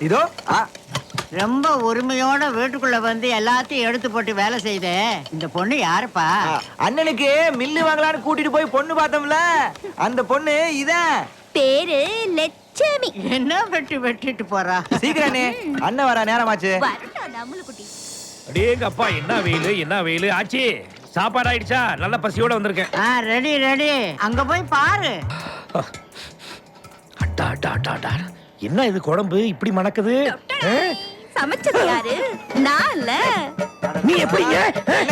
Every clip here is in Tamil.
இதோ ரொம்ப உரிமையோட வீட்டுக்குள்ள வந்து எல்லாத்தையும் எடுத்து போட்டு வேலை செய்த இந்த பொண்ணு யாருப்பா? அண்ணனுக்கு மில்லு வாங்கலான்னு கூட்டிட்டு போய் பொண்ணு பார்த்தோம்ல, அந்த பொண்ணு இதான். பேரு லட்சுமி. என்ன வெட்டிட்டு போறா? சீக்கிரனே, அண்ணன் வர நேரமாச்சு. அடேங்க அப்பா, என்ன வெயில் ஆச்சி. சாப்பாடு ஆயிடுச்சா? நல்ல பசியோட வந்திருக்கேன். ரெடி. அங்க போய் பாரு. அட்டா என்ன இது குழம்பு இப்படி மணக்குது? சமைச்சது யாரு? நான் இல்ல. நீ எப்படிங்க?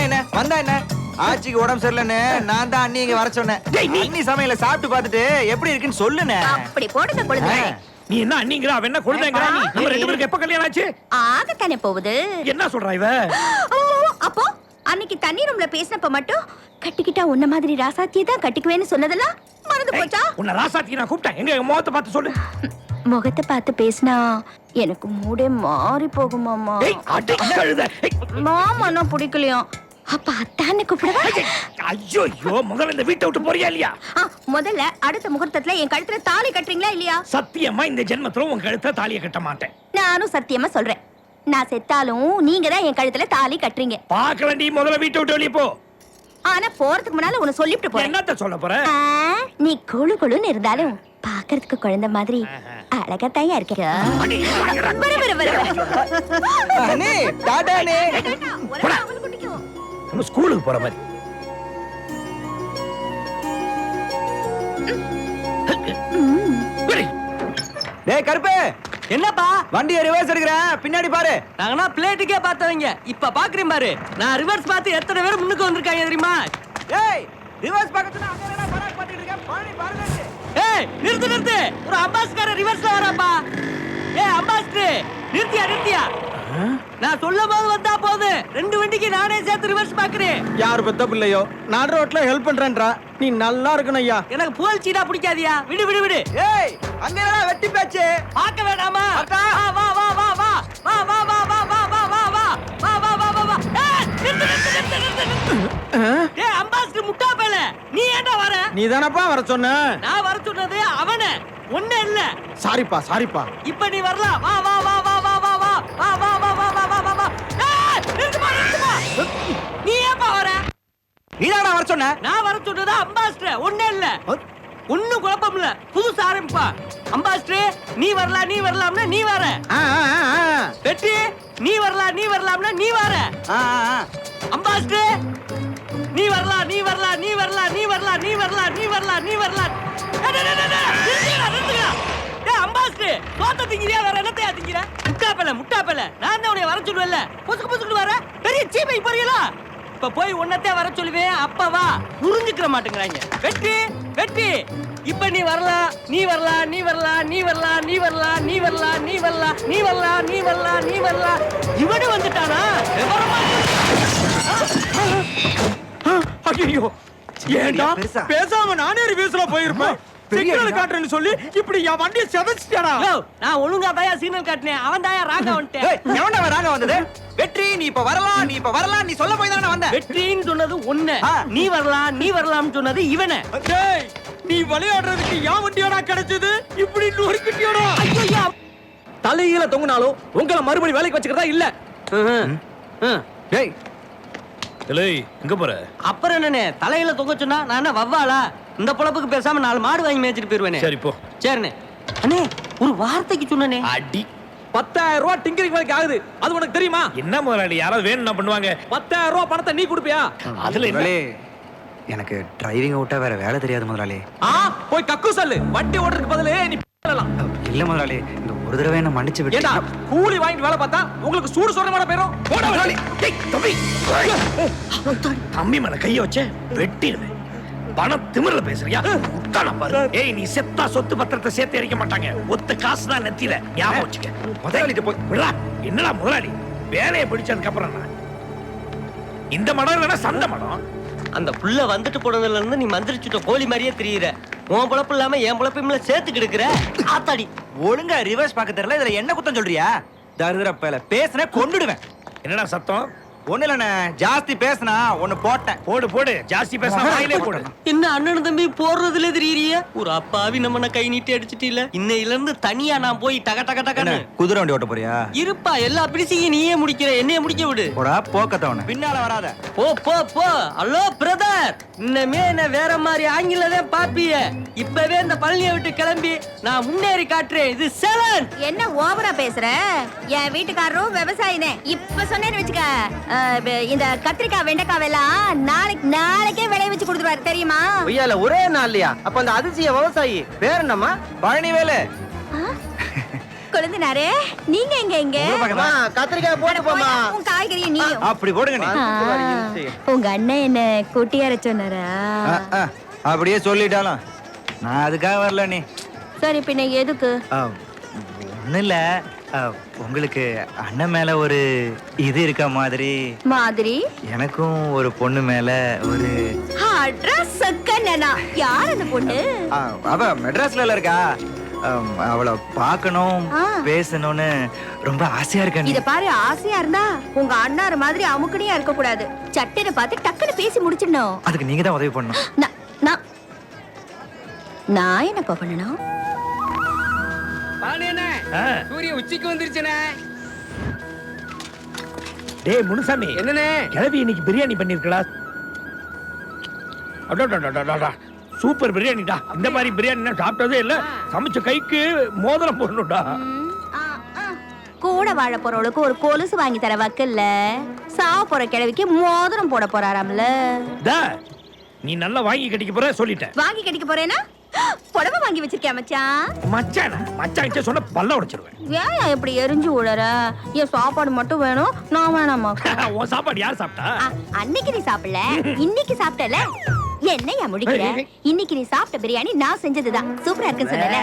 என்ன வந்தா என்ன? ஆச்சிக்கு உடம்பு சரியில்லைன்னு நான் தான் அண்ணி இங்க வர சொன்னேன். அண்ணி சமையல சாப்பிட்டு பார்த்துட்டு எப்படி இருக்குன்னு சொல்லுனே. அப்படி போடுங்க கொழுந்தே. நீ என்ன அண்ணிங்கறா, அவ என்ன கொழுந்தேங்கறா? நீ நம்ம ரெண்டு பேருக்கு எப்ப கல்யாணம் ஆச்சு? ஆகத்தானே போகுது. என்ன சொல்றா இவ? அப்போ அன்னைக்கு தண்ணி ரூம்ல பேசினப்ப மட்டும் கட்டிக்கிட்டா உன்ன மாதிரி ராசாத்தியை தான் கட்டிக்குவேன்னு சொன்னதெல்லாம் மறந்து போச்சா? உன்னை ராசாத்தி நான் கூப்பிட்டேன். எங்க முகத்தை பார்த்து சொல்லு. முகத்தை பார்த்து பேசினா எனக்கு மூடே மாறி போகும் மாமா. மாமா நான் பிடிக்கலையா? அப்ப அத்தான்னு கூப்பிடுவா? ஐயோ முதல்ல இந்த வீட்டை விட்டு போறியா இல்லையா? முதல்ல அடுத்த முகூர்த்தத்துல என் கழுத்துல தாலி கட்டுறீங்களா இல்லையா? சத்தியமா இந்த ஜென்மத்துல உன் கழுத்துல தாலியை கட்ட மாட்டேன். நானும் சத்தியமா சொல்றேன், நான் செத்தாலும் நீங்க தான் என் கழுத்துல தாலி கட்டுறீங்க. பாக்கலண்டி, முதல்ல வீட்டை விட்டு வெளியே போ. ஆனா போறதுக்கு முன்னால உன்னை சொல்லிட்டு போறேன். என்னத்த சொல்ல போற? நீ கொழுன்னு இருந்தாலும் பாக்குறதுக்கு குழந்தை மாதிரி அழகாத்தாயா இருக்க. அண்ணே டாடா அண்ணே. நம்ம ஸ்கூலுக்கு போற மாதிரி. டேய் கருப்பு, என்னப்பா வண்டியை ரிவர்ஸ் எடுக்கிறேன், பின்னாடி பாரு. நாங்கனா பிளேட்டுக்கே பார்த்தவங்க, இப்ப பாக்குறேன் பாரு. நான் ரிவர்ஸ் பார்த்து எத்தனை பேர் முன்னுக்கு வந்திருக்காங்க தெரியுமா? டேய் ரிவர்ஸ் பக்கத்துல அங்க என்ன பராக் பண்ணிட்டு இருக்க? பாரு பாருங்க. ஏய் நிறுத்து, ஒரு அம்பாஸ்டர் ரிவர்ஸ்ல வராப்பா. ஏய் அம்பாஸ்டர் நிறுத்தியா? நான் சொல்லும் போது வந்தா போது, ரெண்டு வண்டிக்கு நானே சேர்த்து ரிவர்ஸ் பாக்குறேன். யார் பெத்த பிள்ளையோ நான் ரோட்ல ஹெல்ப் பண்றேன்றா, நீ நல்லா இருக்கணும் ஐயா. எனக்கு புகழ் சீடா பிடிக்காதியா? விடு. ஏய் அங்க என்ன வெட்டி பேச்சு? பார்க்க வேண்டாமா? வா. ஏய் அம்பாஸ்டர் முட்டா பேல, நீ ஏன்டா வர? நீ தானப்பா வர சொன்ன. நான் வர சொன்னது அவன, ஒண்ணே இல்ல. சாரிப்பா. இப்ப நீ வரலாம். வா. நிறுத்துமா. நீ ஏப்பா வர? நீதானா வர சொன்ன? நான் வர சொன்னது அம்பாஸ்டர், ஒண்ணே இல்ல. ஒண்ணும் குழப்பம் இல்ல, புதுசா ஆரம்பிப்பா. அம்பாஸ்டர் நீ வரலாம்னா நீ வர. வெற்றி நீ வரலாம்னா நீ வர. அம்பாஸ்டர் நீ வரலாம். அம்பாஸ்டர் தோத்த திங்கிறியா, வேற என்னத்தையா திங்கிற? முட்டா பேல நான் தான் உன்னை வர சொல்லுவேன்ல, பொசுக்கு வர பெரிய சீமை போறீங்களா? இப்ப போய் உன்னத்தே வர சொல்லுவேன், அப்ப வா. புரிஞ்சுக்கிற மாட்டேங்கிறாங்க. வெற்றி இப்ப நீ வரலாம். இவனு வந்துட்டானா? ஐயோ ஏண்டா பேசாம நானே ரிவர்ஸ்ல போயிருப்பேன். சிக்னல் காட்டுறேன்னு சொல்லி இப்படி என் வண்டியை செதச்சிட்டாடா. நான் ஒழுங்கா தாயா சிக்னல் காட்டினேன், அவன் தாயா ராங்கா வந்துட்டேன். எவன்டா ராங்க வந்தது? வெற்றி நீ இப்ப வரலாம் நீ சொல்ல போய் தானே வந்த. வெற்றின்னு சொன்னது ஒண்ணு, நீ வரலாம்னு சொன்னது இவனை. டேய் நீ விளையாடுறதுக்கு என் வண்டியாடா கிடைச்சது, இப்படி நொறுக்கிட்டியாடா. ஐயோ தலையில தொங்குனாலும் உங்களை மறுபடியும் வேலைக்கு வச்சுக்கிறதா இல்ல. டேய் எங்க போற? அப்புறம் என்னண்ணே, தலையில தொங்க சொன்னா நான் என்ன வவ்வாளா? இந்த பொழப்புக்கு பேசாம 4 மாடு வாங்கி மேய்ச்சிட்டு போயிருவேனே. சரி போ. சரிண்ணே. அண்ணே ஒரு வார்த்தைக்கு சொன்னனே. அடி 10,000 ரூபாய் டிங்கரிங் வேலைக்கு ஆகுது, அது உனக்கு தெரியுமா? என்ன முதலாளி, யாராவது வேணும்னா பண்ணுவாங்க. 10,000 ரூபாய் பணத்தை நீ கொடுப்பியா? அதுல என்ன? எனக்கு டிரைவிங் விட்டா வேற வேலை தெரியாது முதலாளி. போய் கக்கு சொல்லு, வண்டி ஓட்டுறதுக்கு பதிலே நீ பண்ணலாம். இல்ல முதலாளி, இந்த ஒரு தடவை என்ன மன்னிச்சு விட்டு. ஏண்டா கூலி வாங்கிட்டு வேலை பார்த்தா உங்களுக்கு சூடு சொல்ற மாதிரி போயிரும். போடா முதலாளி. ஏய் தம்பி மேல கைய வச்ச வெட்டிடுவேன். பணம் திமிரல பேசுறியா? உட்கார பாரு. ஏய் நீ செத்தா சொத்து பத்திரத்தை சேர்த்து எரிக்க மாட்டாங்க, ஒத்த காசு தான் நெத்தில. ஞாபகம் வச்சுக்க. முதலாளிட்ட போய் விடா. என்னடா முதலாளி, வேலையை பிடிச்சதுக்கு அப்புறம் இந்த மடம் இல்லைன்னா சந்த மடம். அந்த புள்ள வந்துட்டு போனதுல இருந்து நீ மந்திரிச்சுட்ட கோழி மாதிரியே தெரியுற. உன் பொழப்பு இல்லாம என் பொழப்பையும் சேர்த்து கிடக்குற. ஆத்தாடி ஒழுங்கா ரிவர்ஸ் பார்க்க தெரியல, இதுல என்ன குத்தம் சொல்றியா? தருதர பேல பேசுன கொன்னுடுவேன். என்னடா சத்தம்? ஒண்ணு இல்லண்ணே, ஜாஸ்தி பேசுனா ஒண்ணு போட்டேன். போடு போடு, ஜாஸ்தி பேசினா வாயிலே போடு. என்ன அண்ணன் தம்பி போடுறதுல தெரியறிய ஒரு அப்பாவி நம்ம கை நீட்டி அடிச்சிட்டீல. இன்னையில இருந்து தனியா நான் போய் டக டக என்ன, டகன்னு குதிரை வண்டி ஓட்ட போறியா? இருப்பா. எல்லா பிடிச்சியும் நீயே முடிக்கிற, என்னைய முடிக்க விடு. போடா போக்கத்தவன, பின்னால வராத. போ போ போ. ஹலோ பிரதர், இன்னமே என்ன வேற மாதிரி ஆங்கிலதான் பாப்பிய. இப்பவே இந்த பழனியை விட்டு கிளம்பி நான் முன்னேறி காட்டுறேன். இது சேலன். என்ன ஓவரா பேசுற? என் வீட்டுக்காரரும் விவசாயினே. இப்ப சொன்னேன்னு வச்சுக்க, இந்த கத்திரிக்காய் வெண்டைக்காய் எல்லாம் நாளைக்கே விளைய வச்சு கொடுத்துருவாரு, தெரியுமா? ஒய்யால ஒரே நாள்லயா? அப்ப அந்த அதிசய விவசாயி பேர் என்னம்மா? பழனிவேலு. கொழுந்தனாரே, நீங்க எங்க அம்மா, கத்திரிக்காய் போட்டு போமா. உன் காய்கறியும் நீயும். அப்படி போடுங்க நீ. உங்க அண்ணன் என்ன கூட்டியார சொன்னாரா? ஆ, அப்படியே சொல்லிட்டாலும் நான் அதுக்காக வரல நீ. சரி, பின்ன எதுக்கு? ஒண்ணு இல்ல, உங்களுக்கு அண்ணன் மேல ஒரு இது இருக்க மாதிரி மாதிரி எனக்கும் ஒரு பொண்ணு மேல ஒரு அட்ரஸ் சக்கண்ணனா. யார் அந்த பொண்ணு? அவ மெட்ராஸ்ல இருக்கா. அவளை பார்க்கணும், ஆ. பேசணும்னு ரொம்ப ஆசையா இருக்கேன். இத பாரு, ஆசையா இருந்தா உங்க அண்ணாரு மாதிரி அமுக்கணியா இருக்க கூடாது. சட்டுன்னு பார்த்து டக்குன்னு பேசி முடிச்சிடணும். அதுக்கு நீங்க தான் உதவி பண்ணணும். நான் என்னப்பா பண்ணணும்? ஆ. சூரிய உச்சிக்கு வந்துருச்சுனே. டேய் முனுசாமி, என்னனே? கிளவி இன்னைக்கு பிரியாணி பண்ணிருக்கடா. அடடடடடடா, சூப்பர் பிரியாணிடா. இந்த மாதிரி பிரியாணி நான் சாப்பிட்டதே இல்ல. சமைச்ச கைக்கு மோதிரம் போடணும்டா. கூட வாழ போறவளுக்கு ஒரு கொலுசு வாங்கி தர வக்கல்ல, சாவ போற கிழவிக்கு மோதிரம் போட போறாராம்ல. டா, நீ நல்லா வாங்கி கட்டிக்க போற சொல்லிட்டேன். வாங்கி கட்டிக்க போறேனா? புடவை வாங்கி வச்சிருக்கேன் மச்சான். மச்சான் சொன்ன பல்ல உடைச்சிருவேன். ஏன் இப்படி எரிஞ்சு விடுற? என் சாப்பாடு மட்டும் வேணும், நான் வேணாமா? உன் சாப்பாடு யார் சாப்பிட்டா? அன்னைக்கு நீ சாப்பிடல, இன்னைக்கு சாப்பிட்டல. என்னையா முடிக்கிற? இன்னைக்கு நீ சாப்பிட்ட பிரியாணி நான் செஞ்சதுதான். சூப்பரா இருக்குன்னு சொன்னல.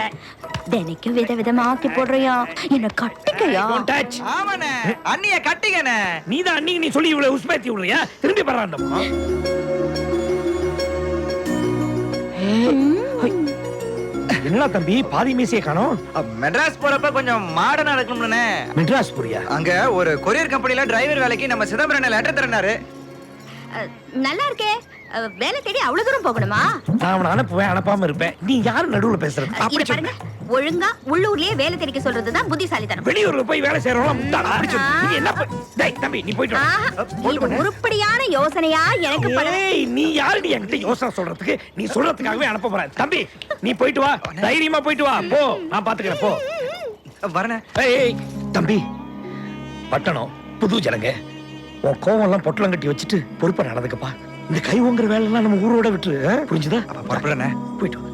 தினைக்கும் விதவிதமா ஆக்கி போடுறியா? என்ன கட்டிக்கையா? Don't touch. ஆமாண்ணே, அண்ணிய கட்டிக்கண்ணே. நீதான் அன்னைக்கு நீ சொல்லி இவ்வளவு உஸ்பேத்தி விடுறியா? திரும்பி பண்றாண்டமா? என்ன தம்பி பாதி மீசையை காணோம்? மெட்ராஸ் போறப்ப கொஞ்சம் மாடர்னா இருக்கணும்னே. மெட்ராஸ் புரியா? அங்க ஒரு கொரியர் கம்பெனில டிரைவர் வேலைக்கு நம்ம சிதம்பரம் லெட்டர் தரனாரு. நல்லா இருக்கே. வேலை தேடி அவ்வளவு தூரம் போகணுமா? நான் அவனை அனுப்புவேன், அனுப்பாம இருப்பேன். நீ யாரு நடுவுல பேசுறது? இத அப்படி பாருங்க, சொல்லு. ஒழுங்கா உள்ளூர்லயே வேலை தேடிக்க சொல்றதுதான் புத்திசாலித்தனம். வெளியூர்ல போய் வேலை செய்யறவங்க முட்டாளா? அப்படி சொல்லு. நீ என்ன டேய் தம்பி, நீ போயிட்டு வா. ஆஹா, இது உருப்படியான யோசனையா எனக்கு படவே. ஏய், நீ யாருடி என்கிட்ட யோசனை சொல்றதுக்கு? நீ சொல்றதுக்காகவே அனுப்ப போறேன். தம்பி நீ போயிட்டு வா, தைரியமா போயிட்டு வா. போ, நான் பாத்துக்கிறேன். போ வரனே. ஏய் தம்பி, பட்டணம் புது ஜனங்க, உன் கோவம் எல்லாம் பொட்டலம் கட்டி வச்சுட்டு பொறுப்பா நடந்துக்கப்பா. இந்த கை ஓங்குற வேலை எல்லாம் நம்ம ஊரோட விட்டு, புரிஞ்சுதா? புறப்படுறேனே. போயிட்டு வா.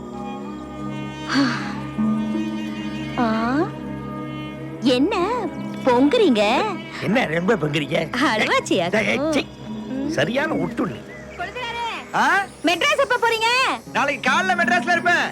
ஆ, என்ன பொங்குறீங்க? என்ன ரொம்ப பங்குறீங்க? அழுவாச்சியா? சரியான ஒட்டுண்ணி. கொழுந்தனாரே, ஆ? மெட்ராஸ் எப்ப போறீங்க? நாளைக்கு காலைல மெட்ராஸ்ல இருப்பேன்.